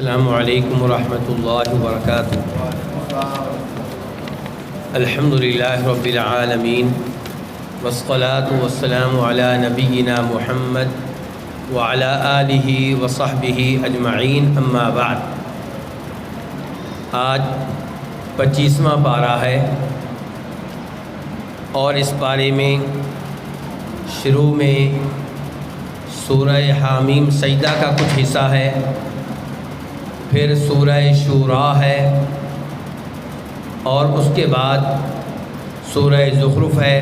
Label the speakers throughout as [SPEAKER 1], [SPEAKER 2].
[SPEAKER 1] السلام علیکم ورحمۃ اللہ وبرکاتہ۔ الحمد للہ رب العالمین والصلاة والسلام علی نبینا محمد وعلی آلہ وصحبہ اجمعین، اما بعد۔ آج 25واں پارہ ہے اور اس پارے میں شروع میں سورہ حامیم سجدہ کا کچھ حصہ ہے، پھر سورہ شورا ہے، اور اس کے بعد سورہ زخرف ہے،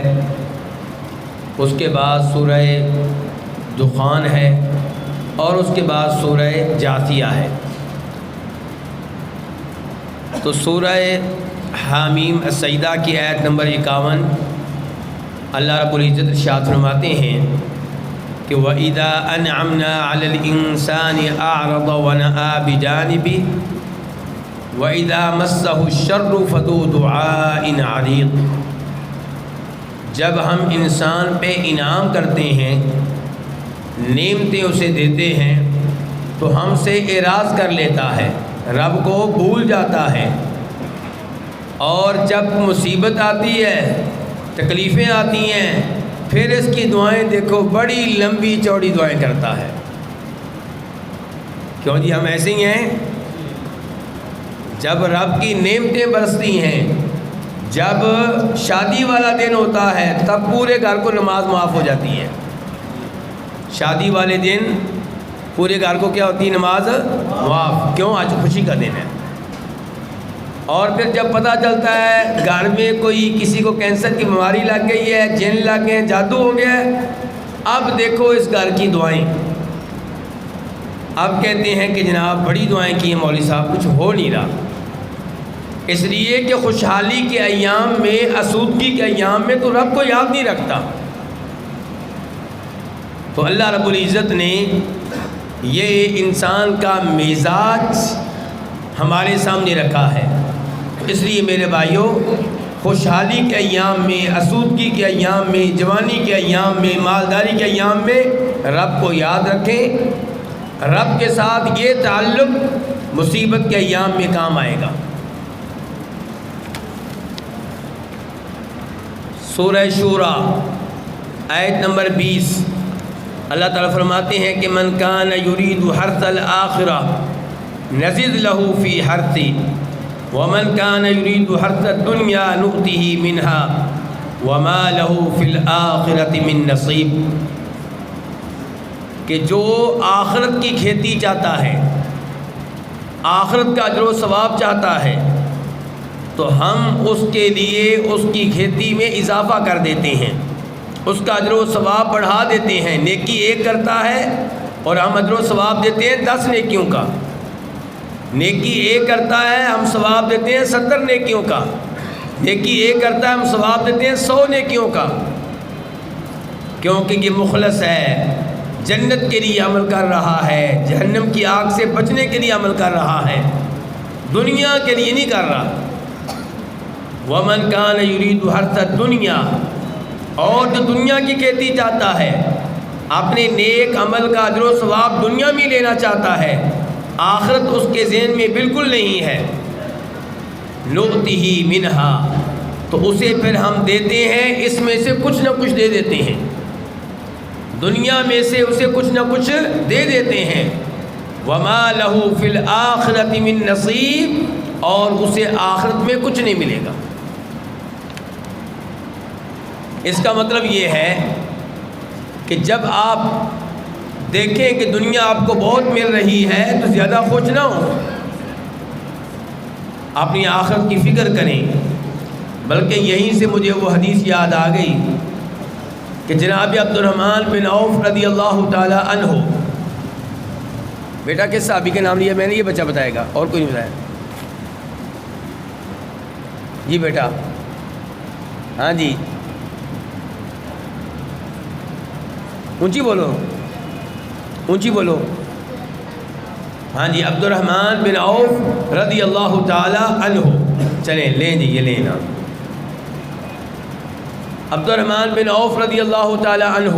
[SPEAKER 1] اس کے بعد سورہ دخان ہے، اور اس کے بعد سورہ جاثیہ ہے۔ تو سورہ حامیم السجدہ کی آیت نمبر 51 اللہ رب العزت ارشاد فرماتے ہیں کہ وَإِذَا أَنْعَمْنَا عَلَى الْإِنسَانِ أَعْرَضَ وَنَأَىٰ بِجَانِبِهِ وَإِذَا مَسَّهُ الشَّرُّ فَذُو دُعَاءٍ عَرِيضٍ۔ جب ہم انسان پہ انعام کرتے ہیں، نعمتیں اسے دیتے ہیں، تو ہم سے اعراض کر لیتا ہے، رب کو بھول جاتا ہے، اور جب مصیبت آتی ہے، تکلیفیں آتی ہیں، پھر اس کی دعائیں دیکھو، بڑی لمبی چوڑی دعائیں کرتا ہے۔ کیوں جی، ہم ایسے ہی ہیں؟ جب رب کی نعمتیں برستی ہیں، جب شادی والا دن ہوتا ہے، تب پورے گھر کو نماز معاف ہو جاتی ہے۔ شادی والے دن پورے گھر کو کیا ہوتی ہے؟ نماز معاف۔ کیوں؟ آج خوشی کا دن ہے۔ اور پھر جب پتہ چلتا ہے گھر میں کوئی کسی کو کینسر کی بیماری لگ گئی ہے، جن لگ گئے، جادو ہو گیا ہے، اب دیکھو اس گھر کی دعائیں۔ اب کہتے ہیں کہ جناب بڑی دعائیں کی ہیں مولوی صاحب، کچھ ہو نہیں رہا، اس لیے کہ خوشحالی کے ایام میں، آسودگی کے ایام میں تو رب کو یاد نہیں رکھتا۔ تو اللہ رب العزت نے یہ انسان کا مزاج ہمارے سامنے رکھا ہے۔ اس لیے میرے بھائیوں، خوشحالی کے ایام میں، آسودگی کے ایام میں، جوانی کے ایام میں، مالداری کے ایام میں رب کو یاد رکھیں۔ رب کے ساتھ یہ تعلق مصیبت کے ایام میں کام آئے گا۔ سورہ شورا آیت نمبر 20 اللہ تعالیٰ فرماتے ہیں کہ من کان یرید حرث الآخرہ نزد لہ فی حرثہ ومن کان یرید حرث الدنیا نؤتہ منہا وما لہ فی الآخرۃ من نصیب۔ کہ جو آخرت کی کھیتی چاہتا ہے، آخرت کا اجر و ثواب چاہتا ہے، تو ہم اس کے لیے اس کی کھیتی میں اضافہ کر دیتے ہیں، اس کا اجر و ثواب بڑھا دیتے ہیں۔ نیکی ایک کرتا ہے اور ہم اجر و ثواب دیتے ہیں 10 نیکیوں کا۔ نیکی ایک کرتا ہے، ہم ثواب دیتے ہیں 70 نیکیوں کا۔ نیکی ایک کرتا ہے، ہم ثواب دیتے ہیں 100 نیکیوں کا، کیونکہ یہ مخلص ہے، جنت کے لیے عمل کر رہا ہے، جہنم کی آگ سے بچنے کے لیے عمل کر رہا ہے، دنیا کے لیے نہیں کر رہا۔ وَمَنْ كَانَ يُرِيدُ حَرْثَ الدُّنْيَا، اور جو دنیا کی کھیتی چاہتا ہے، اپنے نیک عمل کا اجر و ثواب دنیا میں لینا چاہتا ہے، آخرت اس کے ذہن میں بالکل نہیں ہے، نُؤْتِهِ مِنْهَا، تو اسے پھر ہم دیتے ہیں، اس میں سے کچھ نہ کچھ دے دیتے ہیں، دنیا میں سے اسے کچھ نہ کچھ دے دیتے ہیں۔ وَمَا لَهُ فِي الْآخِرَةِ مِن نَصِيب، اور اسے آخرت میں کچھ نہیں ملے گا۔ اس کا مطلب یہ ہے کہ جب آپ دیکھیں کہ دنیا آپ کو بہت مل رہی ہے تو زیادہ خوش نہ ہوں، اپنی آخرت کی فکر کریں۔ بلکہ یہیں سے مجھے وہ حدیث یاد آ گئی کہ جناب عبد الرحمن بن عوف رضی اللہ تعالی عنہ، بیٹا کس صحابی کے نام لیا میں نے؟ یہ بچہ بتائے گا، اور کوئی نہیں بتایا؟ جی بیٹا، ہاں جی، اونچی بولو، اونچی بولو۔ ہاں جی، عبد الرحمن بن عوف رضی اللہ تعالی عنہ، چلیں لیں جی، یہ لینا۔ عبد الرحمن بن عوف رضی اللہ تعالی عنہ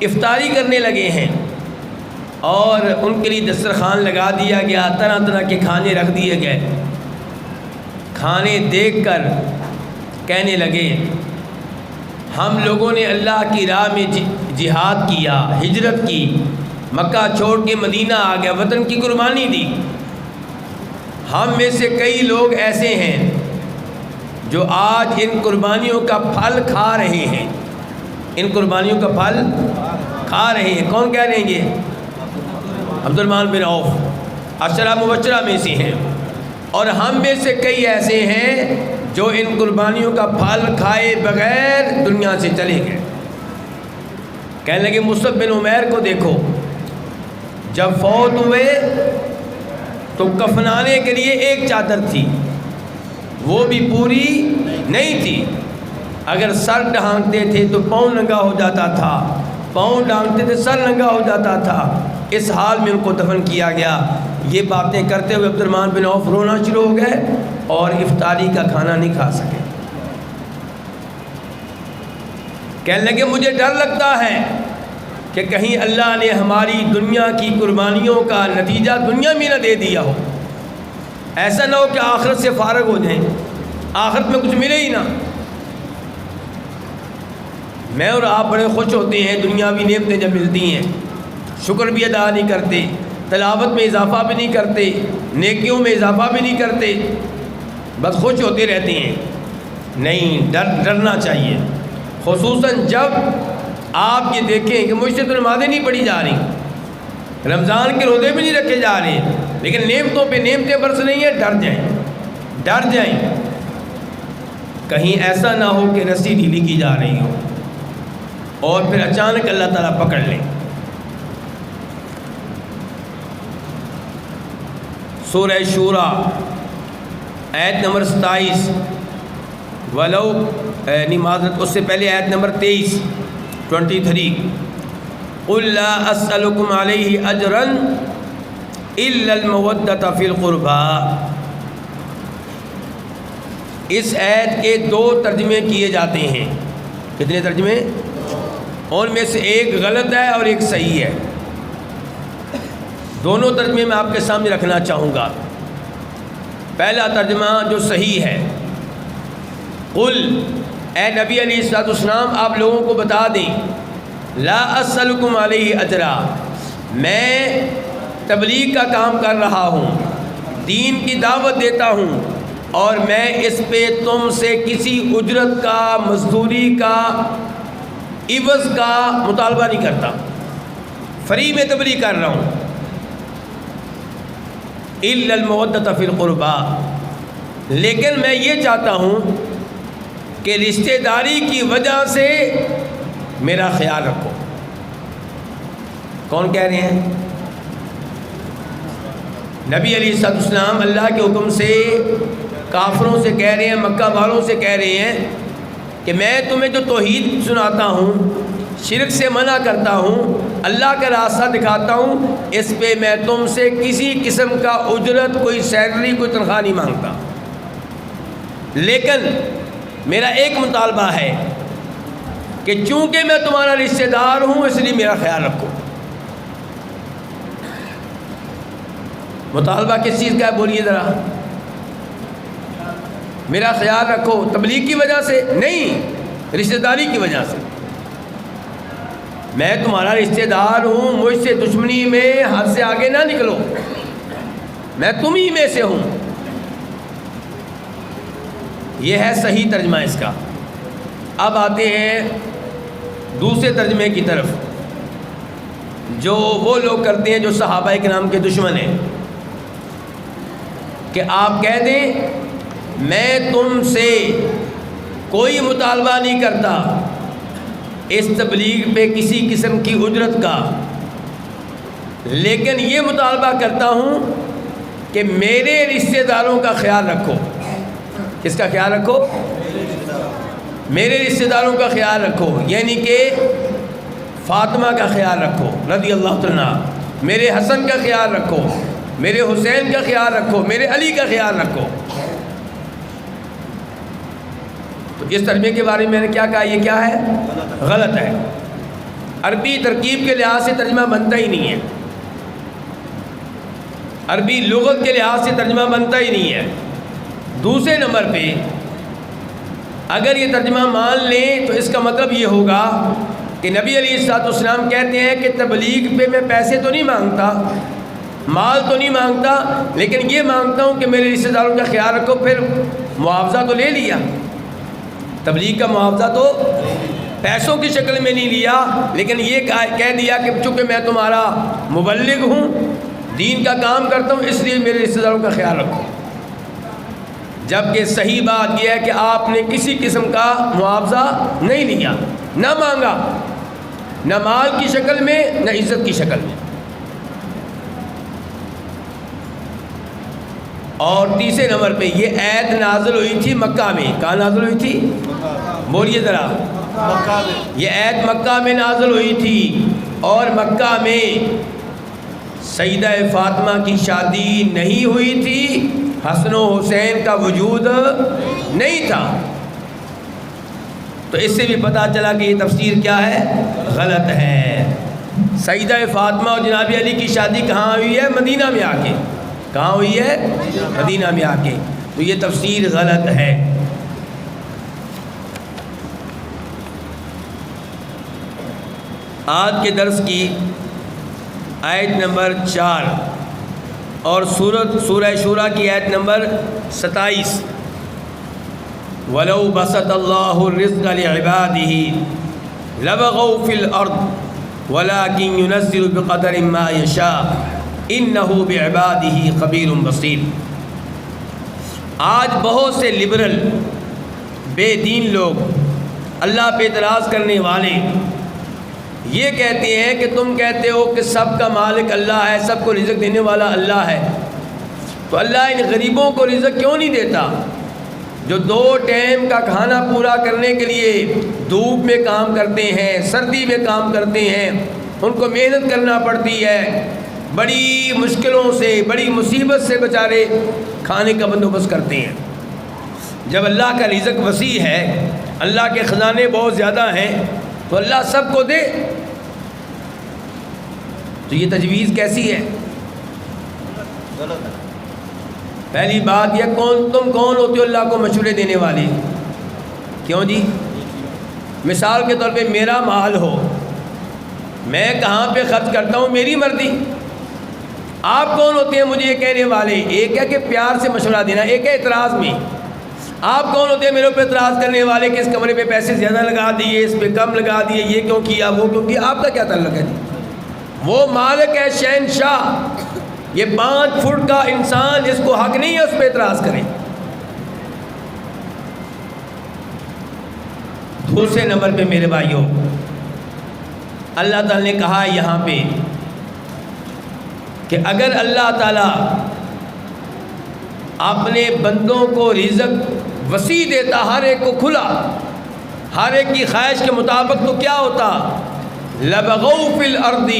[SPEAKER 1] افطاری کرنے لگے ہیں، اور ان کے لیے دسترخوان لگا دیا گیا، طرح طرح کے کھانے رکھ دیے گئے۔ کھانے دیکھ کر کہنے لگے ہم لوگوں نے اللہ کی راہ میں جہاد کیا، ہجرت کی، مکہ چھوڑ کے مدینہ آ گیا، وطن کی قربانی دی۔ ہم میں سے کئی لوگ ایسے ہیں جو آج ان قربانیوں کا پھل کھا رہے ہیں، ان قربانیوں کا پھل کھا رہے ہیں۔ کون کہہ رہے ہیں یہ؟ عبد الرحمن بن عوف عشرہ مبشرہ میں سے ہیں۔ اور ہم میں سے کئی ایسے ہیں جو ان قربانیوں کا پھل کھائے بغیر دنیا سے چلے گئے۔ کہنے لگے مصعب بن عمیر کو دیکھو، جب فوت ہوئے تو کفنانے کے لیے ایک چادر تھی، وہ بھی پوری نہیں تھی۔ اگر سر ڈھانکتے تھے تو پاؤں ننگا ہو جاتا تھا، پاؤں ڈھانکتے تھے سر ننگا ہو جاتا تھا۔ اس حال میں ان کو دفن کیا گیا۔ یہ باتیں کرتے ہوئے عبد الرحمن بن عوف رونا شروع ہو گئے اور افطاری کا کھانا نہیں کھا سکے۔ کہنے لگے مجھے ڈر لگتا ہے کہ کہیں اللہ نے ہماری دنیا کی قربانیوں کا نتیجہ دنیا میں نہ دے دیا ہو، ایسا نہ ہو کہ آخرت سے فارغ ہو جائیں، آخرت میں کچھ ملے ہی نہ۔ میں اور آپ بڑے خوش ہوتے ہیں دنیاوی نعمتیں جب ملتی ہیں، شکر بھی ادا نہیں کرتے، تلاوت میں اضافہ بھی نہیں کرتے، نیکیوں میں اضافہ بھی نہیں کرتے، بس خوش ہوتے رہتے ہیں۔ نہیں، ڈرنا چاہیے، خصوصاً جب آپ یہ دیکھیں کہ مجھ سے تو نمازیں نہیں پڑھی جا رہی، رمضان کے روزے بھی نہیں رکھے جا رہے، لیکن نعمتوں پہ نعمتیں برس رہی ہیں، ڈر جائیں کہیں ایسا نہ ہو کہ رسی ڈھیلی کی جا رہی ہو اور پھر اچانک اللہ تعالیٰ پکڑ لے۔ سورہ شورا آیت نمبر 27، ولو معذرت اس سے پہلے آیت نمبر 23 قُلْ لَا أَسْأَلُكُمْ عَلَيْهِ أَجْرًا إِلَّا الْمَوَدَّةَ فِي الْقُرْبَى۔ اس آیت کے 2 ترجمے کیے جاتے ہیں۔ کتنے ترجمے؟ ان میں سے ایک غلط ہے اور ایک صحیح ہے۔ دونوں ترجمے میں آپ کے سامنے رکھنا چاہوں گا۔ پہلا ترجمہ جو صحیح ہے، قل اے نبی علیہ الصلوۃ والسلام آپ لوگوں کو بتا دیں، لا اسألکم علیہ اجرا، میں تبلیغ کا کام کر رہا ہوں، دین کی دعوت دیتا ہوں، اور میں اس پہ تم سے کسی اجرت کا، مزدوری کا، عوض کا مطالبہ نہیں کرتا، فری میں تبلیغ کر رہا ہوں۔ الا المودۃ فی القربى، لیکن میں یہ چاہتا ہوں کہ رشتہ داری کی وجہ سے میرا خیال رکھو۔ کون کہہ رہے ہیں؟ نبی علیہ الصلوۃ والسلام اللہ کے حکم سے کافروں سے کہہ رہے ہیں، مکہ والوں سے کہہ رہے ہیں کہ میں تمہیں جو توحید سناتا ہوں، شرک سے منع کرتا ہوں، اللہ کا راستہ دکھاتا ہوں، اس پہ میں تم سے کسی قسم کا اجرت، کوئی سیلری، کوئی تنخواہ نہیں مانگتا، لیکن میرا ایک مطالبہ ہے کہ چونکہ میں تمہارا رشتہ دار ہوں اس لیے میرا خیال رکھو۔ مطالبہ کس چیز کا ہے بولیے ذرا؟ میرا خیال رکھو تبلیغ کی وجہ سے نہیں، رشتہ داری کی وجہ سے۔ میں تمہارا رشتہ دار ہوں، مجھ سے دشمنی میں حد سے آگے نہ نکلو، میں تم ہی میں سے ہوں۔ یہ ہے صحیح ترجمہ اس کا۔ اب آتے ہیں دوسرے ترجمے کی طرف، جو وہ لوگ کرتے ہیں جو صحابہ کرام کے دشمن ہیں، کہ آپ کہہ دیں میں تم سے کوئی مطالبہ نہیں کرتا اس تبلیغ پہ کسی قسم کی اجرت کا، لیکن یہ مطالبہ کرتا ہوں کہ میرے رشتہ داروں کا خیال رکھو۔ کس کا خیال رکھو؟ میرے رشتہ داروں کا خیال رکھو، یعنی کہ فاطمہ کا خیال رکھو رضی اللہ تعالیٰ، میرے حسن کا خیال رکھو، میرے حسین کا خیال رکھو، میرے علی کا خیال رکھو۔ تو اس ترجمے کے بارے میں نے کیا کہا؟ یہ کیا ہے؟ غلط ہے۔ عربی ترکیب کے لحاظ سے ترجمہ بنتا ہی نہیں ہے۔ عربی لغت کے لحاظ سے ترجمہ بنتا ہی نہیں ہے۔ دوسرے نمبر پہ اگر یہ ترجمہ مان لیں تو اس کا مطلب یہ ہوگا کہ نبی علیہ الصلوۃ والسلام کہتے ہیں کہ تبلیغ پہ میں پیسے تو نہیں مانگتا، مال تو نہیں مانگتا، لیکن یہ مانگتا ہوں کہ میرے رشتہ داروں کا خیال رکھو۔ پھر معاوضہ تو لے لیا، تبلیغ کا معاوضہ تو پیسوں کی شکل میں نہیں لیا، لیکن یہ کہہ دیا کہ چونکہ میں تمہارا مبلغ ہوں، دین کا کام کرتا ہوں، اس لیے میرے رشتہ داروں کا خیال رکھو۔ جبکہ صحیح بات یہ ہے کہ آپ نے کسی قسم کا معاوضہ نہیں لیا، نہ مانگا، نہ مال کی شکل میں نہ عزت کی شکل میں۔ اور تیسرے نمبر پہ یہ آیت نازل ہوئی تھی مکہ میں۔ کہاں نازل ہوئی تھی؟ بولیے ذرا۔ یہ آیت مکہ میں نازل ہوئی تھی، اور مکہ میں سیدہ فاطمہ کی شادی نہیں ہوئی تھی، حسن و حسین کا وجود نہیں تھا۔ تو اس سے بھی پتہ چلا کہ یہ تفسیر کیا ہے؟ غلط ہے۔ سیدہ فاطمہ اور جناب علی کی شادی کہاں ہوئی ہے؟ مدینہ میں آ کے۔ کہاں ہوئی ہے؟ مدینہ میں آ کے۔ تو یہ تفسیر غلط ہے۔ آج کے درس کی آیت نمبر 4 اور سورہ شورى کی آیت نمبر 27، وَلَوْ بَسَطَ اللَّهُ الرِّزْقَ لِعِبَادِهِ لَبَغَوْا فِي الْأَرْضِ وَلَكِنْ يُنَزِّلُ بِقَدَرٍ مَا يَشَاءُ إِنَّهُ بِعِبَادِهِ خَبِيرٌ بَصِيرٌ۔ آج بہت سے لبرل بے دین لوگ، اللہ پہ اعتراض کرنے والے، یہ کہتے ہیں کہ تم کہتے ہو کہ سب کا مالک اللہ ہے، سب کو رزق دینے والا اللہ ہے، تو اللہ ان غریبوں کو رزق کیوں نہیں دیتا جو 2 ٹائم کا کھانا پورا کرنے کے لیے دھوپ میں کام کرتے ہیں، سردی میں کام کرتے ہیں، ان کو محنت کرنا پڑتی ہے، بڑی مشکلوں سے، بڑی مصیبت سے بیچارے کھانے کا بندوبست کرتے ہیں۔ جب اللہ کا رزق وسیع ہے، اللہ کے خزانے بہت زیادہ ہیں، تو اللہ سب کو دے۔ تو یہ تجویز کیسی ہے؟ پہلی بات یہ، تم کون ہوتے ہو اللہ کو مشورے دینے والے؟ کیوں جی؟ مثال کے طور پہ میرا مال ہو، میں کہاں پہ خرچ کرتا ہوں میری مرضی۔ آپ کون ہوتے ہیں مجھے یہ کہنے والے؟ ایک ہے کہ پیار سے مشورہ دینا، ایک ہے اعتراض میں۔ آپ کون ہوتے ہیں میرے اوپر اعتراض کرنے والے کہ اس کمرے پہ پیسے زیادہ لگا دیے، اس پہ کم لگا دیے، یہ کیوں کیا، وہ کیوں کیا؟ آپ کا کیا تعلق ہے؟ وہ مالک ہے، شہنشاہ، یہ 5 فٹ کا انسان، اس کو حق نہیں ہے اس پہ اعتراض کریں۔ دوسرے نمبر پہ میرے بھائیوں، اللہ تعالیٰ نے کہا یہاں پہ کہ اگر اللہ تعالیٰ اپنے بندوں کو رزق وسیع دیتا، ہر ایک کو کھلا، ہر ایک کی خواہش کے مطابق، تو کیا ہوتا؟ لبغوا فی الارض،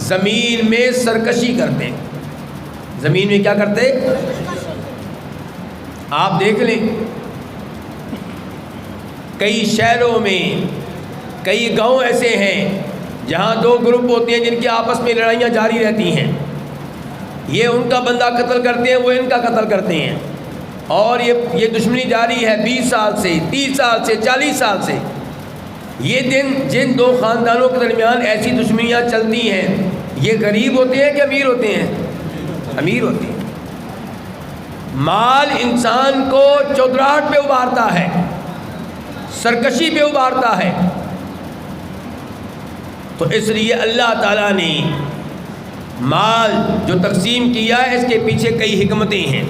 [SPEAKER 1] زمین میں سرکشی کرتے۔ زمین میں کیا کرتے؟ آپ دیکھ لیں، کئی شہروں میں، کئی گاؤں ایسے ہیں جہاں 2 گروپ ہوتے ہیں جن کی آپس میں لڑائیاں جاری رہتی ہیں، یہ ان کا بندہ قتل کرتے ہیں، وہ ان کا قتل کرتے ہیں، اور یہ دشمنی جاری ہے 20 سال سے، 30 سال سے، 40 سال سے۔ یہ جن 2 خاندانوں کے درمیان ایسی دشمنیاں چلتی ہیں، یہ غریب ہوتے ہیں کہ امیر ہوتے ہیں؟ امیر ہوتے ہیں۔ مال انسان کو چودراہٹ پہ ابھارتا ہے، سرکشی پہ ابھارتا ہے۔ تو اس لیے اللہ تعالیٰ نے مال جو تقسیم کیا ہے، اس کے پیچھے کئی حکمتیں ہیں،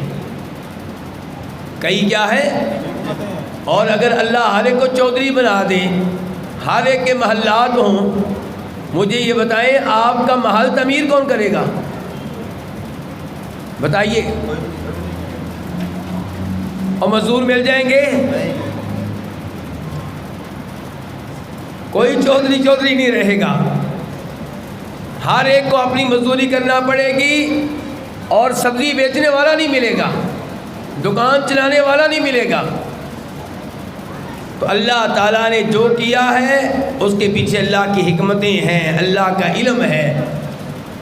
[SPEAKER 1] کئی کیا ہے؟ اور اگر اللہ ہر ایک کو چودھری بنا دے، ہر ایک کے محلات ہوں، مجھے یہ بتائیں آپ کا محل تعمیر کون کرے گا؟ بتائیے۔ اور مزدور مل جائیں گے؟ کوئی چودھری نہیں رہے گا، ہر ایک کو اپنی مزدوری کرنا پڑے گی، اور سبزی بیچنے والا نہیں ملے گا، دکان چلانے والا نہیں ملے گا۔ تو اللہ تعالیٰ نے جو کیا ہے اس کے پیچھے اللہ کی حکمتیں ہیں، اللہ کا علم ہے،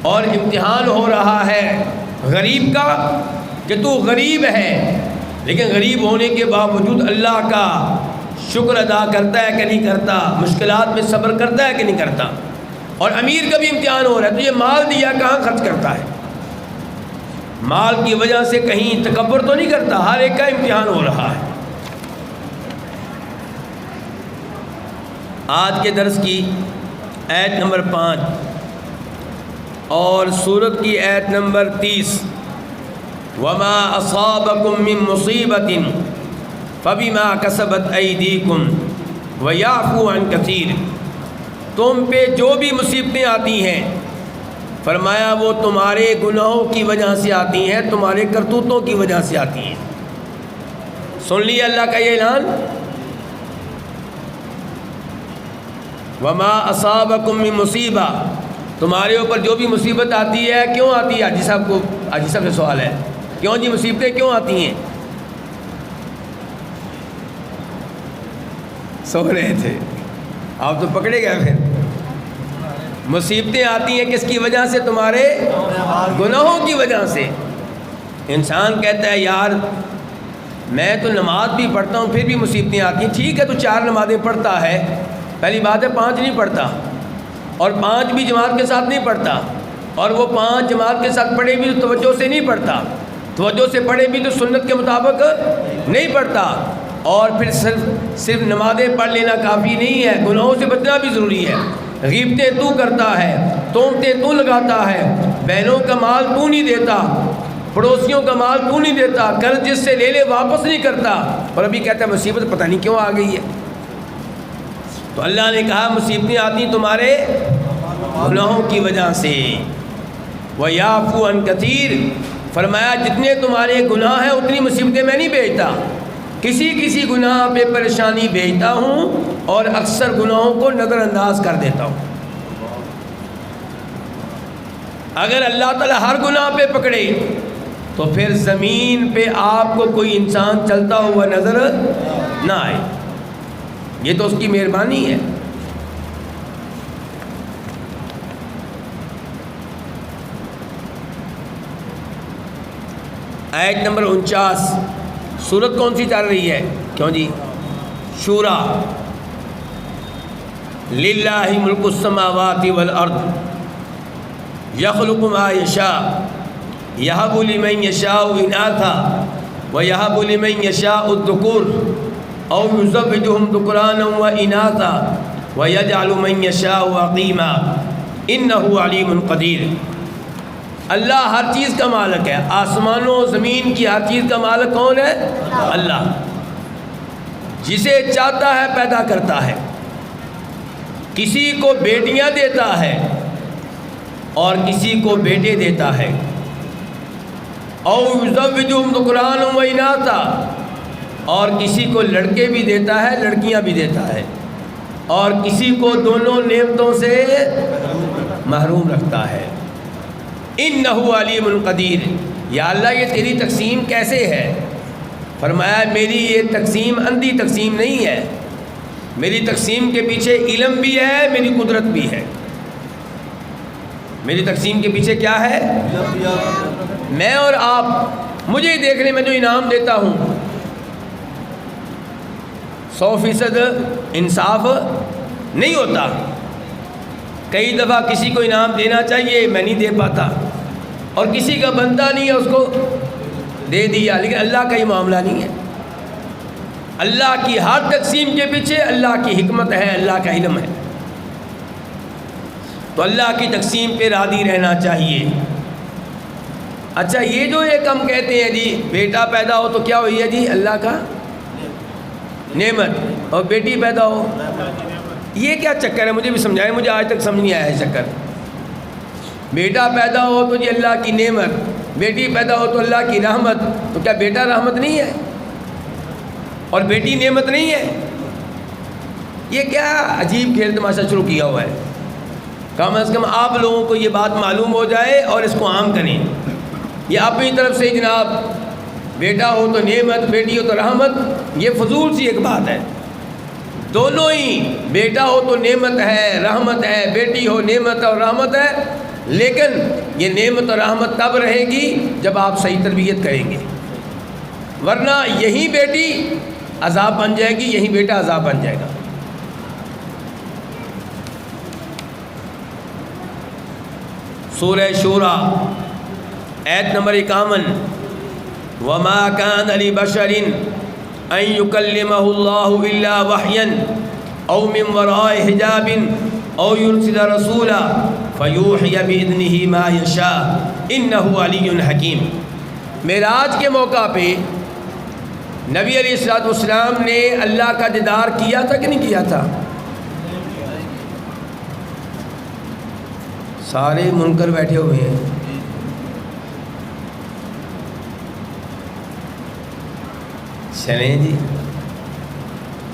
[SPEAKER 1] اور امتحان ہو رہا ہے، غریب کا کہ تو غریب ہے لیکن غریب ہونے کے باوجود اللہ کا شکر ادا کرتا ہے کہ نہیں کرتا، مشکلات میں صبر کرتا ہے کہ نہیں کرتا. اور امیر کا بھی امتحان ہو رہا ہے، تو یہ مال دیا کہاں خرچ کرتا ہے؟ مال کی وجہ سے کہیں تکبر تو نہیں کرتا، ہر ایک کا امتحان ہو رہا ہے. آج کے درس کی آیت نمبر 5 اور سورت کی آیت نمبر 30، وما اصابکم من مصیبت فبما کسبت ایدیکم ویعفو عن کثیر. تم پہ جو بھی مصیبتیں آتی ہیں فرمایا وہ تمہارے گناہوں کی وجہ سے آتی ہیں، تمہارے کرتوتوں کی وجہ سے آتی ہیں. سن لیا اللہ کا یہ اعلان، وما اصابکم من مصیبہ، تمہارے اوپر جو بھی مصیبت آتی ہے کیوں آتی ہے؟ حاجی صاحب سے سوال ہے، کیوں جی مصیبتیں کیوں آتی ہیں؟ سو رہے تھے آپ تو پکڑے گئے. پھر مصیبتیں آتی ہیں کس کی وجہ سے؟ تمہارے گناہوں کی وجہ سے. انسان کہتا ہے یار میں تو نماز بھی پڑھتا ہوں پھر بھی مصیبتیں آتی ہیں. ٹھیک ہے تو 4 نمازیں پڑھتا ہے، پہلی بات ہے 5 نہیں پڑھتا، اور 5 بھی جماعت کے ساتھ نہیں پڑھتا، اور وہ 5 جماعت کے ساتھ پڑھے بھی تو توجہ سے نہیں پڑھتا، توجہ سے پڑھے بھی تو سنت کے مطابق نہیں پڑھتا. اور پھر صرف نمازیں پڑھ لینا کافی نہیں ہے، گناہوں سے بچنا بھی ضروری ہے. غیبتیں تو کرتا ہے، تہمتیں تو لگاتا ہے، بہنوں کا مال تو نہیں دیتا، پڑوسیوں کا مال تو نہیں دیتا، قرض جس سے لے لے واپس نہیں کرتا، اور ابھی کہتا ہے مصیبت پتہ نہیں کیوں آ گئی ہے. تو اللہ نے کہا مصیبتیں آتی تمہارے گناہوں کی وجہ سے. وَيَعْفُو عَنْ كَثِيرٍ، فرمایا جتنے تمہارے گناہ ہیں اتنی مصیبتیں میں نہیں بھیجتا، کسی گناہ پہ پریشانی بھیجتا ہوں اور اکثر گناہوں کو نظر انداز کر دیتا ہوں. اگر اللہ تعالیٰ ہر گناہ پہ پکڑے تو پھر زمین پہ آپ کو کوئی انسان چلتا ہوا نظر نہ آئے. یہ تو اس کی مہربانی ہے. آیت نمبر 49، سورت کون سی چل رہی ہے؟ کیوں جی؟ شورا. للہ ملک السماوات والارض یخلق ما یشاء یہب لمن یشاء اناثا ویہب لمن یشاء الذکور او یزوجہم ذکرانا واناثا ویجعل من یشاء عقیما انہ علیم قدیر. اللہ ہر چیز کا مالک ہے، آسمانوں زمین کی ہر چیز کا مالک کون ہے؟ اللہ. جسے چاہتا ہے پیدا کرتا ہے، کسی کو بیٹیاں دیتا ہے اور کسی کو بیٹے دیتا ہے. او یزوجہم ذکرانا و اناثا، اور کسی کو لڑکے بھی دیتا ہے لڑکیاں بھی دیتا ہے، اور کسی کو دونوں نعمتوں سے محروم رکھتا ہے. انہ علیم قدیر. یا اللہ یہ تیری تقسیم کیسے ہے؟ فرمایا میری یہ تقسیم اندھی تقسیم نہیں ہے، میری تقسیم کے پیچھے علم بھی ہے، میری قدرت بھی ہے. میری تقسیم کے پیچھے کیا ہے؟ میں اور آپ مجھے دیکھنے میں جو انعام دیتا ہوں 100% انصاف نہیں ہوتا. کئی دفعہ کسی کو انعام دینا چاہیے میں نہیں دے پاتا، اور کسی کا بنتا نہیں ہے اس کو دے دیا. لیکن اللہ کا یہ معاملہ نہیں ہے. اللہ کی ہر تقسیم کے پیچھے اللہ کی حکمت ہے، اللہ کا علم ہے. تو اللہ کی تقسیم پہ راضی رہنا چاہیے. اچھا یہ جو ایک ہم کہتے ہیں جی بیٹا پیدا ہو تو کیا ہوئی ہے جی؟ اللہ کا نعمت. اور بیٹی پیدا ہو یہ کیا چکر ہے؟ مجھے بھی سمجھائیں، مجھے آج تک سمجھ نہیں آیا ہے چکر. بیٹا پیدا ہو تو جی اللہ کی نعمت، بیٹی پیدا ہو تو اللہ کی رحمت. تو کیا بیٹا رحمت نہیں ہے اور بیٹی نعمت نہیں ہے؟ یہ کیا عجیب کھیل تماشا شروع کیا ہوا ہے. کم از کم آپ لوگوں کو یہ بات معلوم ہو جائے اور اس کو عام کریں. یہ اپنی طرف سے جناب بیٹا ہو تو نعمت، بیٹی ہو تو رحمت، یہ فضول سی ایک بات ہے. دونوں ہی، بیٹا ہو تو نعمت ہے رحمت ہے، بیٹی ہو نعمت اور رحمت ہے، لیکن یہ نعمت اور رحمت تب رہے گی جب آپ صحیح تربیت کریں گے، ورنہ یہی بیٹی عذاب بن جائے گی، یہی بیٹا عذاب بن جائے گا۔ سورہ شورى آیت نمبر 51، وما كان لبشر ان يكلمه الله الا وحيا او من وراء حجاب او يرسل رسولا فيوحي باذنه ما يشاء انه علي حكيم۔ معراج کے موقع پہ نبی علیہ الصلوۃ والسلام نے اللہ کا دیدار کیا تھا کہ نہیں کیا تھا؟ سارے منکر بیٹھے ہوئے ہیں۔ چلیں جی،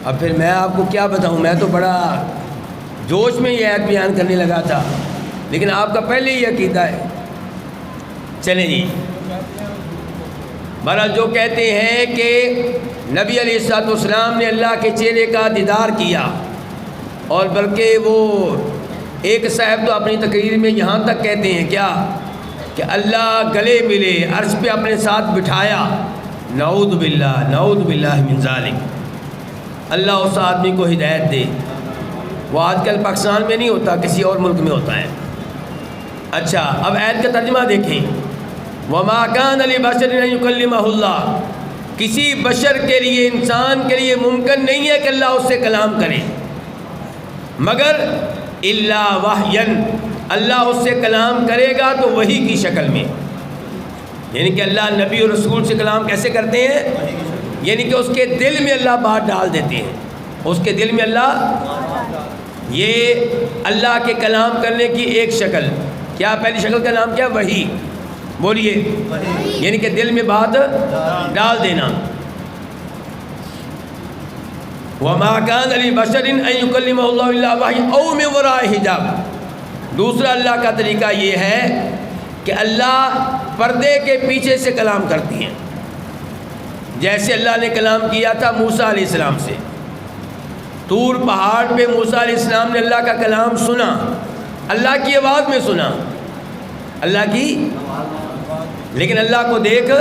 [SPEAKER 1] اب پھر میں آپ کو کیا بتاؤں، میں تو بڑا جوش میں یہ آیت بیان کرنے لگا تھا، لیکن آپ کا پہلے ہی عقیدہ ہے۔ چلیں جی، بہرحال جو کہتے ہیں کہ نبی علیہ الصلوۃ والسلام نے اللہ کے چہرے کا دیدار کیا، اور بلکہ وہ ایک صاحب تو اپنی تقریر میں یہاں تک کہتے ہیں کیا کہ اللہ گلے ملے، عرش پہ اپنے ساتھ بٹھایا۔ نعوذ باللہ من ذالک۔ اللہ اس آدمی کو ہدایت دے۔ وہ آج کل پاکستان میں نہیں ہوتا، کسی اور ملک میں ہوتا ہے۔ اچھا، اب آیت کا ترجمہ دیکھیں، وما كان لبشر ان يكلمه اللہ، کسی بشر کے لیے، انسان کے لیے ممکن نہیں ہے کہ اللہ اس سے کلام کرے، مگر الا وحیا، اللہ اس سے کلام کرے گا تو وحی کی شکل میں۔ یعنی کہ اللہ نبی اور رسول سے کلام کیسے کرتے ہیں؟ یعنی کہ اس کے دل میں اللہ بات ڈال دیتے ہیں، اس کے دل میں اللہ، یہ اللہ کے کلام کرنے کی ایک شکل۔ کیا پہلی شکل کا نام کیا؟ وحی۔ بولیے، یعنی کہ دل میں بات ڈال دینا۔ وما كان لبشر ان يكلمه الله الا وحيا او من وراء حجاب۔ دوسرا اللہ کا طریقہ یہ ہے کہ اللہ پردے کے پیچھے سے کلام کرتی ہیں، جیسے اللہ نے کلام کیا تھا موسیٰ علیہ السلام سے۔ طور پہاڑ پہ موسیٰ علیہ السلام نے اللہ کا کلام سنا، اللہ کی آواز میں سنا، اللہ کی، لیکن اللہ کو دیکھ،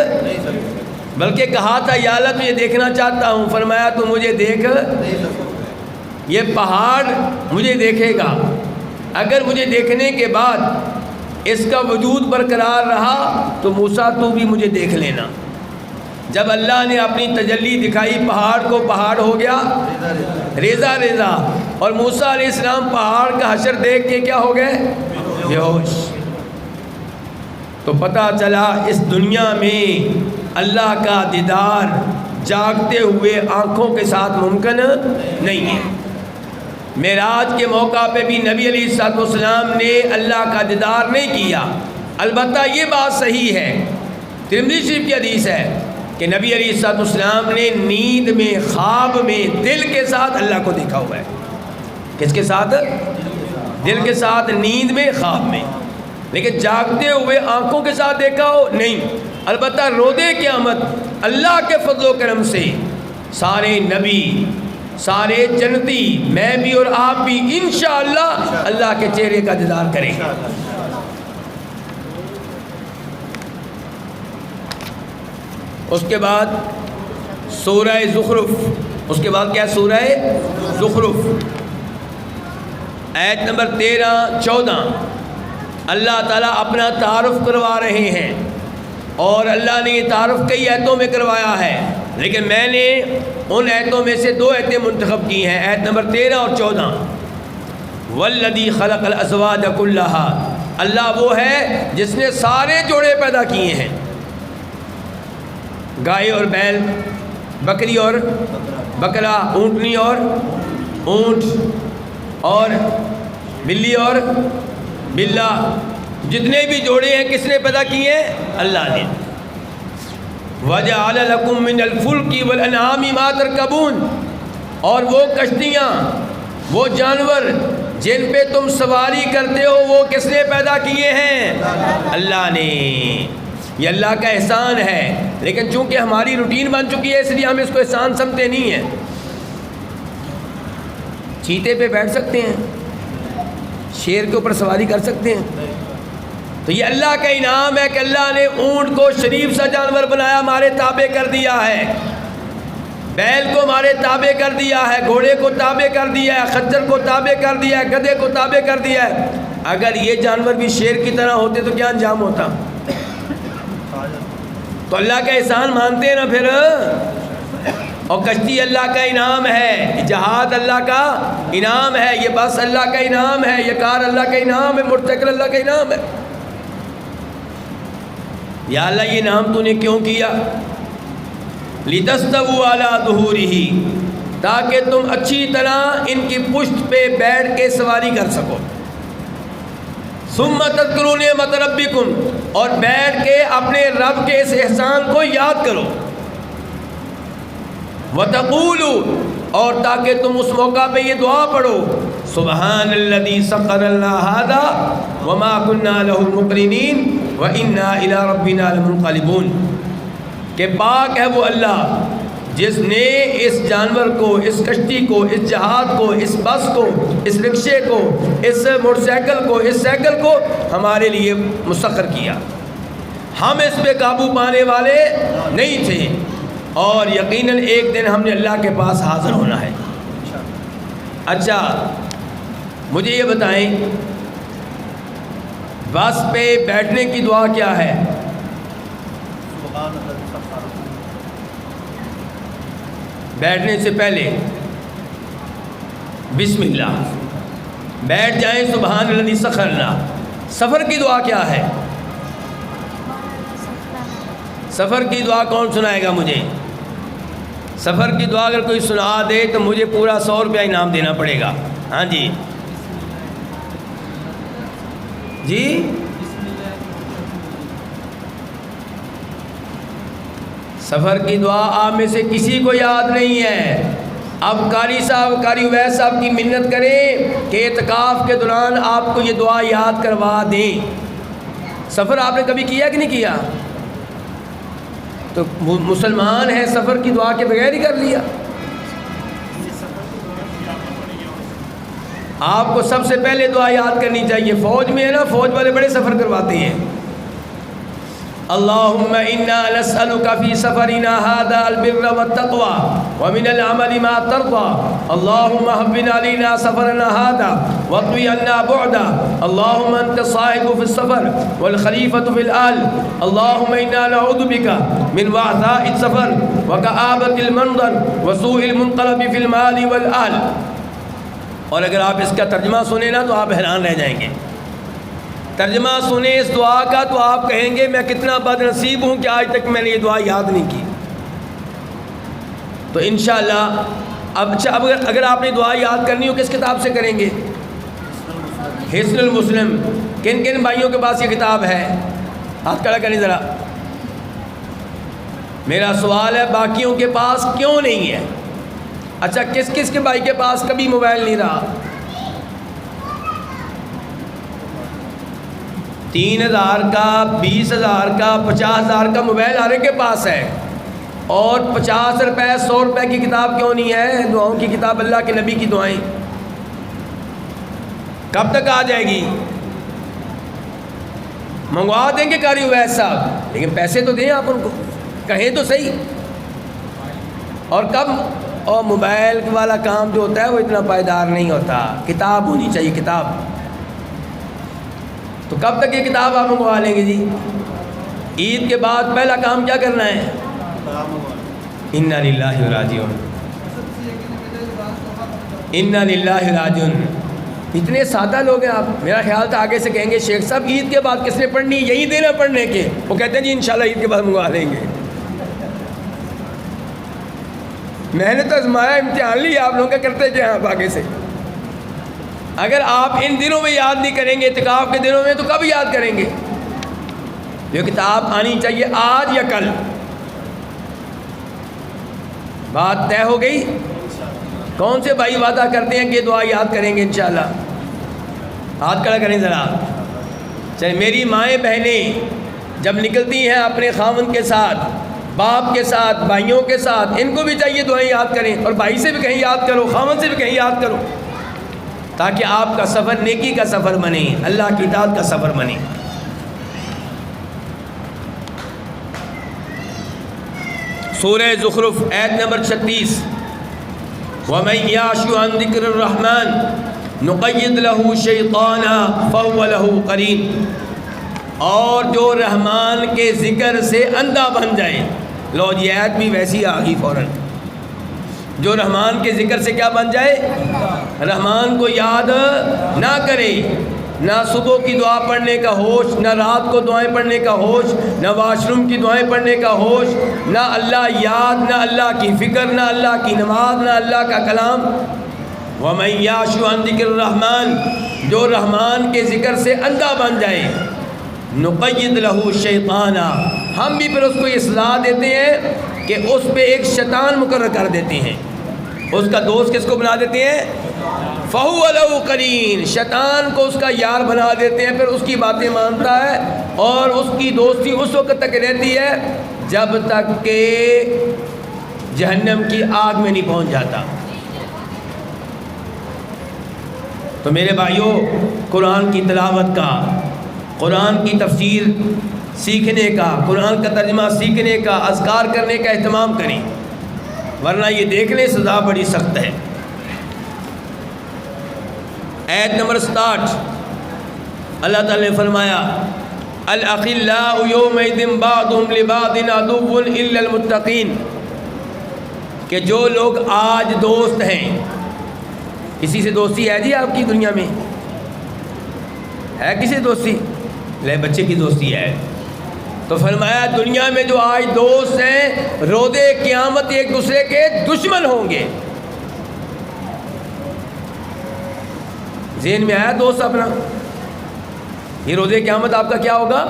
[SPEAKER 1] بلکہ کہا تھا یا اللہ تجھے دیکھنا چاہتا ہوں، فرمایا تو مجھے دیکھ، یہ پہاڑ مجھے دیکھے گا، اگر مجھے دیکھنے کے بعد اس کا وجود برقرار رہا تو موسیٰ تو بھی مجھے دیکھ لینا۔ جب اللہ نے اپنی تجلی دکھائی پہاڑ کو، پہاڑ ہو گیا ریزہ ریزہ، اور موسیٰ علیہ السلام پہاڑ کا حشر دیکھ کے کیا ہو گئے؟ بے ہوش۔ تو پتہ چلا اس دنیا میں اللہ کا دیدار جاگتے ہوئے آنکھوں کے ساتھ ممکن نہیں ہے۔ معراج کے موقع پہ بھی نبی علیہ الصلوۃ والسلام نے اللہ کا دیدار نہیں کیا۔ البتہ یہ بات صحیح ہے، ترمذی شریف کی حدیث ہے کہ نبی علیہ الصلوۃ والسلام نے نیند میں، خواب میں، دل کے ساتھ اللہ کو دیکھا ہوا ہے۔ کس کے ساتھ؟ دل کے ساتھ، نیند میں، خواب میں، لیکن جاگتے ہوئے آنکھوں کے ساتھ دیکھا ہو نہیں۔ البتہ روزے قیامت اللہ کے فضل و کرم سے سارے نبی، سارے جنتی، میں بھی اور آپ بھی انشاءاللہ اللہ کے چہرے کا دیدار کریں گے۔ اس کے بعد سورہ زخرف، اس کے بعد کیا؟ سورہ زخرف آیت نمبر 13-14، اللہ تعالیٰ اپنا تعارف کروا رہے ہیں، اور اللہ نے یہ تعارف کئی آیتوں میں کروایا ہے، لیکن میں نے ان آیتوں میں سے 2 آیتیں منتخب کی ہیں، آیت نمبر 13 اور 14۔ والذی خلق الازواج کلھا، اللہ وہ ہے جس نے سارے جوڑے پیدا کیے ہیں، گائے اور بیل، بکری اور بکرا، اونٹنی اور اونٹ، اور بلی اور بلا، جتنے بھی جوڑے ہیں کس نے پیدا کیے ہیں؟ اللہ نے۔ وَجَعَلَ لَكُم مِّنَ الْفُلْكِ وَالْأَنْعَامِ مَا تَرْكَبُونَ، اور وہ کشتیاں، وہ جانور جن پہ تم سواری کرتے ہو، وہ کس نے پیدا کیے ہیں؟ اللہ نے۔ یہ اللہ کا احسان ہے، لیکن چونکہ ہماری روٹین بن چکی ہے اس لیے ہم اس کو احسان سمجھتے نہیں ہیں۔ چیتے پہ بیٹھ سکتے ہیں، شیر کے اوپر سواری کر سکتے ہیں، تو یہ اللہ کا انعام ہے کہ اللہ نے اونٹ کو شریف سا جانور بنایا، ہمارے تابع کر دیا ہے، بیل کو ہمارے تابع کر دیا ہے، گھوڑے کو تابع کر دیا ہے، خچر کو تابع کر دیا ہے، گدھے کو تابع کر دیا ہے۔ اگر یہ جانور بھی شیر کی طرح ہوتے تو کیا انجام ہوتا؟ تو اللہ کا احسان مانتے ہیں نا پھر۔ اور کشتی اللہ کا انعام ہے، جہاد اللہ کا انعام ہے، یہ بس اللہ کا انعام ہے، یہ کار اللہ کا انعام ہے، موٹر سائیکل اللہ کا انعام ہے۔ یا اللہ یہ انعام تو نے کیوں کیا؟ لِتَسْتَوُوا عَلَىٰ ظُهُورِهِ، تاکہ تم اچھی طرح ان کی پشت پہ بیٹھ کے سواری کر سکو۔ ثُمَّ تَذْكُرُوا نِعْمَةَ رَبِّكُمْ، اور بیٹھ کے اپنے رب کے اس احسان کو یاد کرو۔ وَتَقُولُوا، اور تاکہ تم اس موقع پہ یہ دعا پڑھو، سبحان الذی سخر لنا ھذا وما كنا له مقرنین وإنا إلی ربنا لمنقلبون، کہ پاک ہے وہ اللہ جس نے اس جانور کو، اس کشتی کو، اس جہاد کو، اس بس کو، اس رکشے کو، اس موٹر سائیکل کو، اس سائیکل کو ہمارے لیے مسخر کیا، ہم اس پہ قابو پانے والے نہیں تھے، اور یقیناً ایک دن ہم نے اللہ کے پاس حاضر ہونا ہے۔ اچھا مجھے یہ بتائیں، بس پہ بیٹھنے کی دعا کیا ہے؟ بیٹھنے سے پہلے بسم اللہ، بیٹھ جائیں سبحان الذی سخر لنا۔ سفر کی دعا کیا ہے؟ سفر کی دعا کون سنائے گا مجھے؟ سفر کی دعا اگر کوئی سنا دے تو مجھے پورا 100 روپیہ انعام دینا پڑے گا۔ ہاں جی جی، سفر کی دعا آپ میں سے کسی کو یاد نہیں ہے؟ اب قاری صاحب، قاری اویس صاحب کی منت کریں کہ اعتکاف کے دوران آپ کو یہ دعا یاد کروا دیں۔ سفر آپ نے کبھی کیا کہ نہیں کیا؟ تو مسلمان ہیں، سفر کی دعا کے بغیر ہی کر لیا۔ آپ کو سب سے پہلے دعا یاد کرنی چاہیے۔ فوج میں ہے نا، فوج والے بڑے سفر کرواتے ہیں۔ اللہم انا نسألک فی سفرنا ھذا البر والتقوى ومن العمل ما ترضى اللہم حبب علینا سفرنا ھذا واطوی عنا بعدا اللہم انت الصاحب فی السفر والخلیفۃ فی الآل اللہم انا نعوذ بک من وعثاء السفر وکآبۃ المنظر وسوء المنقلب فی المال والآل۔ اور اگر آپ اس کا ترجمہ سنیں نا تو آپ حیران رہ جائیں گے۔ ترجمہ سنیں اس دعا کا تو آپ کہیں گے میں کتنا بد نصیب ہوں کہ آج تک میں نے یہ دعا یاد نہیں کی۔ تو انشاءاللہ اب اگر آپ نے دعا یاد کرنی ہو کس کتاب سے کریں گے؟ حصن المسلم۔ کن کن بھائیوں کے پاس یہ کتاب ہے؟ ہاتھ کھڑا کریں ذرا۔ میرا سوال ہے باقیوں کے پاس کیوں نہیں ہے؟ اچھا کس کس کے بھائی کے پاس کبھی موبائل نہیں رہا؟ 3000 کا، 20,000 کا، 50,000 کا موبائل ہر ایک کے پاس ہے، اور 50 روپے 100 روپے کی کتاب کیوں نہیں ہے؟ دعاؤں کی کتاب، اللہ کے نبی کی دعائیں کب تک آ جائے گی؟ منگوا دیں گے قاری اویس صاحب، لیکن پیسے تو دیں آپ ان کو، کہیں تو صحیح۔ اور کب؟ اور موبائل والا کام جو ہوتا ہے وہ اتنا پائیدار نہیں ہوتا، کتاب ہونی چاہیے، کتاب۔ تو کب تک یہ کتاب آپ منگوا لیں گے جی؟ عید کے بعد پہلا کام کیا کرنا ہے؟ انا للہ راجعون، انا للہ راجعون۔ اتنے سادہ لوگ ہیں آپ، میرا خیال تھا آگے سے کہیں گے شیخ صاحب عید کے بعد کس نے پڑھنی، یہی دینا پڑھنے کے، وہ کہتے ہیں جی انشاءاللہ عید کے بعد منگوا لیں گے۔ میں نے تو آزمایا، امتحان لیا آپ لوگوں کا، کرتے کہ آپ آگے سے۔ اگر آپ ان دنوں میں یاد نہیں کریں گے، اعتکاف کے دنوں میں، تو کب یاد کریں گے؟ یہ کتاب آنی چاہیے آج یا کل۔ بات طے ہو گئی؟ کون سے بھائی وعدہ کرتے ہیں کہ یہ دعا یاد کریں گے انشاءاللہ؟ ہاتھ کھڑا کریں ذرا۔ چاہے میری مائیں بہنیں جب نکلتی ہیں اپنے خاوند کے ساتھ، باپ کے ساتھ، بھائیوں کے ساتھ، ان کو بھی چاہیے دعائیں یاد کریں، اور بھائی سے بھی کہیں یاد کرو، خاوند سے بھی کہیں یاد کرو، تاکہ آپ کا سفر نیکی کا سفر بنے، اللہ کی اطاعت کا سفر بنے۔ سورہ زخرف آیت نمبر 36، وَمَن يَعْشُ عَن ذِكْرِ الرَّحْمَنِ نُقَيِّضْ لَهُ شَيْطَانًا فَهُوَ لَهُ قَرِينٌ، اور جو رحمان کے ذکر سے اندھا بن جائے، لو جی آیت بھی ویسی آ گئی فوراً، جو رحمان کے ذکر سے کیا بن جائے؟ رحمان کو یاد نہ کرے، نہ صبح کی دعا پڑھنے کا ہوش، نہ رات کو دعائیں پڑھنے کا ہوش، نہ واش روم کی دعائیں پڑھنے کا ہوش، نہ اللہ یاد، نہ اللہ کی فکر، نہ اللہ کی نماز، نہ اللہ کا کلام۔ وَمَن يَعْشُ عَن ذِكْرِ الرَّحْمَنِ، جو رحمان کے ذکر سے اندھا بن جائے، نُقَيِّضْ لَهُ شَيْطَانًا، ہم بھی پھر اس کو یہ صلاح دیتے ہیں کہ اس پہ ایک شیطان مقرر کر دیتے ہیں، اس کا دوست کس کو بنا دیتے ہیں؟ فَهُوَ لَهُ قَرِينٌ، شیطان کو اس کا یار بنا دیتے ہیں، پھر اس کی باتیں مانتا ہے اور اس کی دوستی اس وقت تک رہتی ہے جب تک کہ جہنم کی آگ میں نہیں پہنچ جاتا۔ تو میرے بھائیوں، قرآن کی تلاوت کا، قرآن کی تفسیر سیکھنے کا، قرآن کا ترجمہ سیکھنے کا، اذکار کرنے کا اہتمام کریں، ورنہ یہ دیکھ لیں سزا بڑی سخت ہے۔ آیت نمبر 67، اللہ تعالی نے فرمایا الْأَخِلَّاءُ يَوْمَئِذٍ بَعْضُهُمْ لِبَعْضٍ عَدُوٌّ إِلَّا الْمُتَّقِينَ، کہ جو لوگ آج دوست ہیں، کسی سے دوستی ہے جی آپ کی دنیا میں؟ ہے کسی دوستی؟ لے بچے کی دوستی ہے۔ تو فرمایا دنیا میں جو آج دوست ہیں، روز قیامت ایک دوسرے کے دشمن ہوں گے۔ ذہن میں آیا دوست اپنا؟ یہ روز قیامت آپ کا کیا ہوگا؟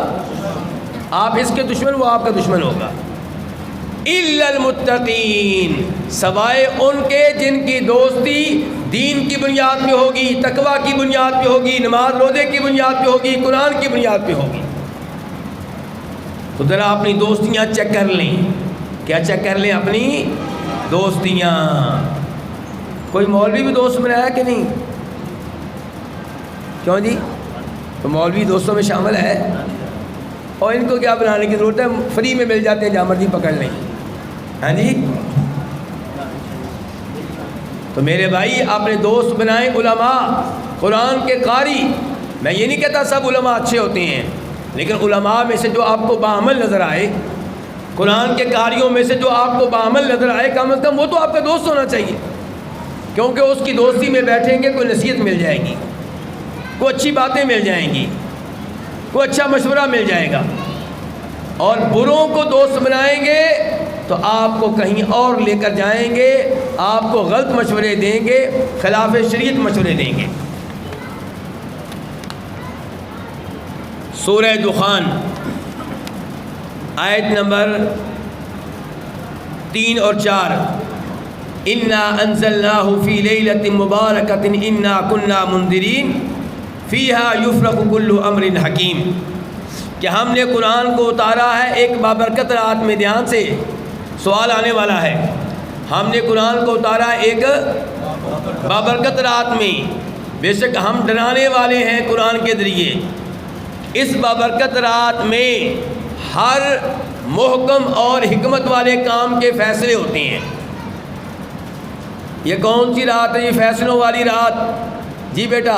[SPEAKER 1] آپ اس کے دشمن، وہ آپ کا دشمن ہوگا۔ اِلَّا الْمُتَّقِينَ، سوائے ان کے جن کی دوستی دین کی بنیاد پہ ہوگی، تقویٰ کی بنیاد پہ ہوگی، نماز روزے کی بنیاد پہ ہوگی، قرآن کی بنیاد پہ ہوگی۔ تو ذرا اپنی دوستیاں چیک کر لیں۔ کیا چیک کر لیں؟ اپنی دوستیاں۔ کوئی مولوی بھی دوست بنایا کہ نہیں؟ کیوں جی؟ تو مولوی دوستوں میں شامل ہے، اور ان کو کیا بنانے کی ضرورت ہے؟ فری میں مل جاتے ہیں، جہاں مرضی پکڑ لیں۔ ہاں جی، تو میرے بھائی اپنے دوست بنائیں علماء، قرآن کے قاری۔ میں یہ نہیں کہتا سب علماء اچھے ہوتے ہیں، لیکن علماء میں سے جو آپ کو باعمل نظر آئے، قرآن کے قاریوں میں سے جو آپ کو باعمل نظر آئے، کم از کم وہ تو آپ کا دوست ہونا چاہیے، کیونکہ اس کی دوستی میں بیٹھیں گے کوئی نصیحت مل جائے گی، کوئی اچھی باتیں مل جائیں گی، کوئی اچھا مشورہ مل جائے گا۔ اور بروں کو دوست بنائیں گے تو آپ کو کہیں اور لے کر جائیں گے، آپ کو غلط مشورے دیں گے، خلاف شریعت مشورے دیں گے۔ سورہ دخان آیت نمبر 3 اور 4، اِنَّا أَنزَلْنَاهُ فِي لَيْلَةٍ مُبَارَكَةٍ إِنَّا كُنَّا مُنذِرِينَ فِيهَا يُفْرَقُ كُلُّ أَمْرٍ حَكِيمٍ، کہ ہم نے قرآن کو اتارا ہے ایک بابرکت رات میں۔ دھیان سے سوال آنے والا ہے، ہم نے قرآن کو اتارا ایک بابرکت رات میں، بے شک ہم ڈرانے والے ہیں قرآن کے ذریعے۔ اس بابرکت رات میں ہر محکم اور حکمت والے کام کے فیصلے ہوتے ہیں۔ یہ کون سی رات ہے؟ یہ فیصلوں والی رات۔ جی بیٹا،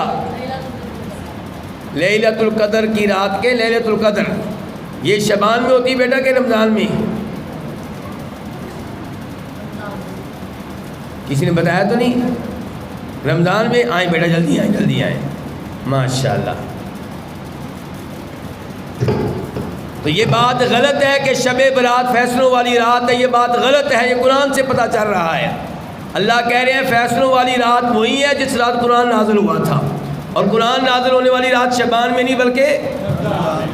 [SPEAKER 1] لیلۃ القدر کی رات کے لیلۃ القدر یہ شعبان میں ہوتی ہے بیٹا کہ رمضان میں؟ کسی نے بتایا تو نہیں؟ رمضان میں؟ آئیں بیٹا، جلدی آئیں، جلدی آئیں، ماشاءاللہ۔ تو یہ بات غلط ہے کہ شب برات فیصلوں والی رات ہے، یہ بات غلط ہے، یہ قرآن سے پتہ چل رہا ہے۔ اللہ کہہ رہے ہیں فیصلوں والی رات وہی ہے جس رات قرآن نازل ہوا تھا، اور قرآن نازل ہونے والی رات شعبان میں نہیں بلکہ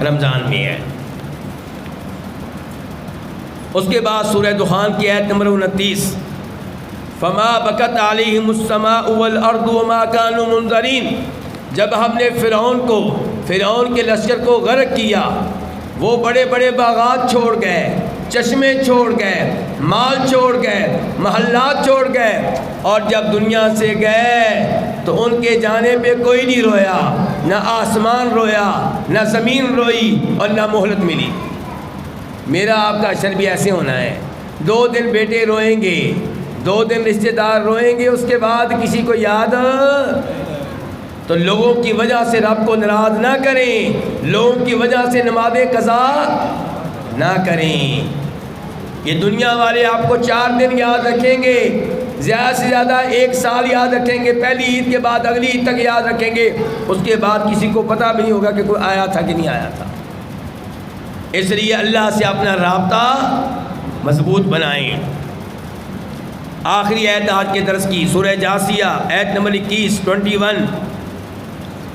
[SPEAKER 1] رمضان میں ہے۔ اس کے بعد سورہ دخان کی آیت نمبر 29، فما بکت علیہم السماء والارض وما كانوا منذرین، جب ہم نے فرعون کے لشکر کو غرق کیا، وہ بڑے بڑے باغات چھوڑ گئے، چشمے چھوڑ گئے، مال چھوڑ گئے، محلات چھوڑ گئے، اور جب دنیا سے گئے تو ان کے جانے پہ کوئی نہیں رویا، نہ آسمان رویا، نہ زمین روئی، اور نہ مہلت ملی۔ میرا آپ کا اشر بھی ایسے ہونا ہے، 2 دن بیٹے روئیں گے، 2 دن رشتہ دار روئیں گے، اس کے بعد کسی کو یاد تو لوگوں کی وجہ سے رب کو ناراض نہ کریں، لوگوں کی وجہ سے نماز قضا نہ کریں۔ یہ دنیا والے آپ کو 4 دن یاد رکھیں گے، زیادہ سے زیادہ 1 سال یاد رکھیں گے، پہلی عید کے بعد اگلی عید تک یاد رکھیں گے، اس کے بعد کسی کو پتہ بھی نہیں ہوگا کہ کوئی آیا تھا کہ نہیں آیا تھا۔ اس لیے اللہ سے اپنا رابطہ مضبوط بنائیں۔ آخری آیت آج کے درس کی سورہ جاثیہ آیت نمبر 21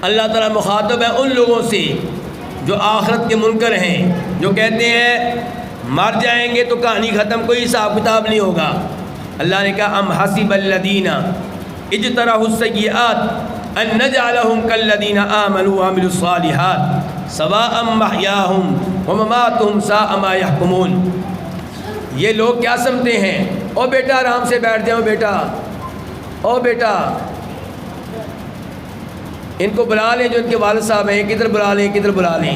[SPEAKER 1] اللہ تعالیٰ مخاطب ہے ان لوگوں سے جو آخرت کے منکر ہیں، جو کہتے ہیں مر جائیں گے تو کہانی ختم، کوئی حساب کتاب نہیں ہوگا۔ اللہ نے کہا ام حسب الذین اجترحوا السیئات ان نجعلہم کالذین آمنوا وعملوا الصالحات سواء محیاہم ومماتہم ساء ما یحکمون۔ یہ لوگ کیا سمجھتے ہیں؟ او بیٹا آرام سے بیٹھ جاؤ، بیٹا او بیٹا، ان کو بلا لیں جو ان کے والد صاحب ہیں، کدھر بلا لیں کدھر بلا لیں۔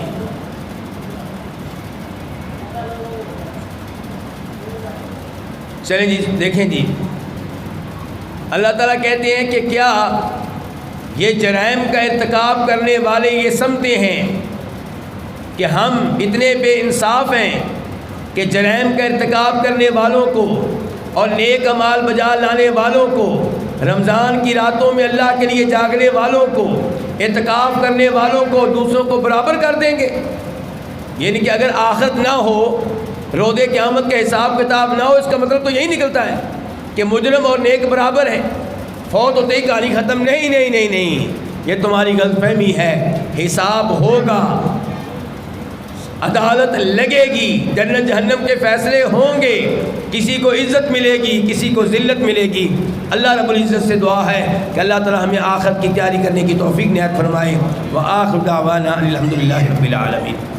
[SPEAKER 1] چلیں جی دیکھیں جی، اللہ تعالیٰ کہتے ہیں کہ کیا یہ جرائم کا ارتکاب کرنے والے یہ سمجھتے ہیں کہ ہم اتنے بے انصاف ہیں کہ جرائم کا ارتکاب کرنے والوں کو اور نیک اعمال بجا لانے والوں کو، رمضان کی راتوں میں اللہ کے لیے جاگنے والوں کو، اعتکاف کرنے والوں کو دوسروں کو برابر کر دیں گے؟ یعنی کہ اگر آخرت نہ ہو، روز قیامت کا حساب کتاب نہ ہو، اس کا مطلب تو یہی نکلتا ہے کہ مجرم اور نیک برابر ہیں، فوت ہوتے ہی کہانی ختم۔ نہیں نہیں نہیں نہیں، یہ تمہاری غلط فہمی ہے۔ حساب ہوگا، عدالت لگے گی، جنت جہنم کے فیصلے ہوں گے، کسی کو عزت ملے گی کسی کو ذلت ملے گی۔ اللہ رب العزت سے دعا ہے کہ اللہ تعالی ہمیں آخرت کی تیاری کرنے کی توفیق عنایت فرمائے۔ وآخر دعوانا الحمدللہ رب العالمین۔